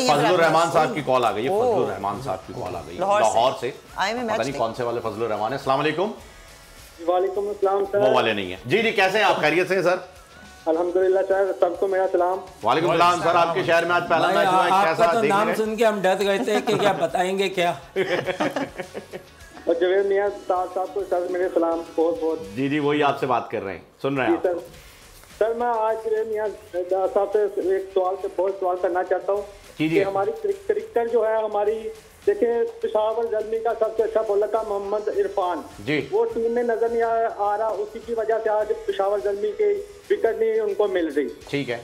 फजलुर रहमान साहब की कॉल आ गई है। फजलुर रहमान साहब की कॉल आ गई लाहौर से। पता नहीं कौन से वाले फजलुर रहमान है। अस्सलाम वालेकुम। वालेकुम अस्सलाम सर। वो वाले नहीं है जी। जी कैसे हैं आप? खैरियत से हैं सर? अल्हम्दुलिल्लाह सर, सबको मेरा सलाम। वालेकुम सलाम सर। आपके शहर में आज पहला मैच हुआ है, कैसा तो नाम सुन के हम डर गए थे कि क्या बताएंगे क्या। और जवेद मियां साहब को सर मेरे सलाम बहुत बहुत। जी जी वही आपसे बात कर रहे हैं, सुन रहे हैं सर। सर मैं आज जवेद मियां साहब से एक बहुत सवाल करना चाहता हूँ कि हमारी क्रिकेटर जो है हमारी, देखिए पेशावर ज़ल्मी का सबसे अच्छा बॉलर था मोहम्मद इरफान जी, वो टीम में नजर नहीं आ रहा, उसी की वजह से आज पेशावर ज़ल्मी की विकेट नहीं उनको मिल रही। ठीक है।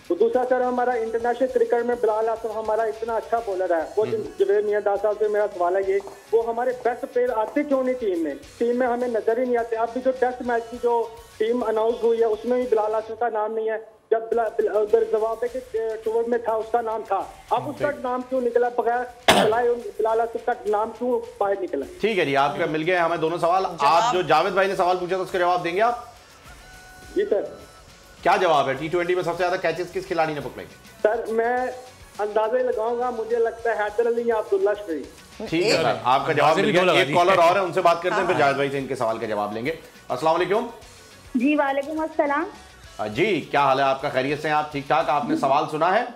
तो दूसरा सर हमारा इंटरनेशनल क्रिकेट में बिलाल आसिफ हमारा इतना अच्छा बॉलर है, वो जवेद मियां साहब से मेरा सवाल है ये, वो हमारे बेस्ट प्लेयर आते क्यों नहीं टीम में हमें नजर ही नहीं आते। अब भी जो टेस्ट मैच की जो टीम अनाउंस हुई है उसमें भी बिलाल आसिफ का नाम नहीं है, जब उधर जवाब के टूर में था उसका नाम था, अब उसका नाम क्यों निकला बगैर बिलाल आसिफ का नाम क्यों बाहर निकला। ठीक है जी, आपका मिल गया हमें दोनों सवाल। आप जो जावेद भाई ने सवाल पूछा था उसका जवाब देंगे आप? जी सर। क्या जवाब है? T20 में सबसे ज्यादा कैचेस किस खिलाड़ी ने पकड़े? सर मैं अंदाजे लगाऊंगा, मुझे लगता है हैदर अली या अब्दुल्ला शफी। ठीक है सर, आपका जवाब मिल गया। एक कॉलर और है, उनसे बात करते हैं, फिर जावेद भाई से इनके सवाल का जवाब लेंगे। अस्सलाम वालेकुम। जी वालेकुम अस्सलाम। जी क्या हाल है आपका? खैरियत से हैं आप? ठीक ठाक। आपने सवाल सुना है?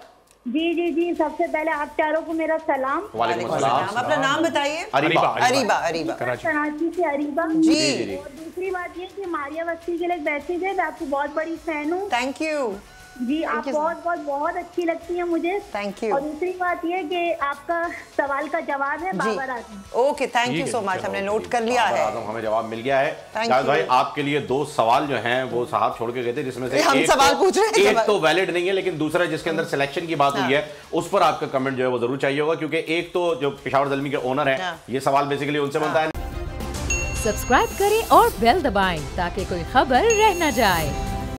जी जी जी, सबसे पहले आप चारों को मेरा सलाम। वालेकुम अस्सलाम। अपना नाम बताइए। अरीबा। अरीबा। अरीबा कराची से अरीबा जी। और दूसरी बात ये कि मारिया वस्ती के लिए एक मैसेज है, मैं आपकी बहुत बड़ी फैन हूँ। थैंक यू जी, आप बहुत अच्छी लगती है मुझे। Thank you. और दूसरी बात ये कि आपका सवाल का जवाब है Babar Azam. Okay thank you so much, हमने नोट कर लिया है। हमें जवाब मिल गया है। जावेद भाई आपके लिए 2 सवाल जो हैं वो साहब छोड़ के गए थे, जिसमें से हम सवाल पूछ रहे हैं, एक तो वैलिड नहीं है, लेकिन दूसरा जिसके अंदर सिलेक्शन की बात हुई है उस पर आपका कमेंट जो है वो जरूर चाहिए होगा, क्योंकि एक तो जो पेशावर ज़ल्मी के ओनर है, ये सवाल बेसिकली उनसे बनता है। सब्सक्राइब करें और बेल दबाएं ताकि कोई खबर रह न जाए।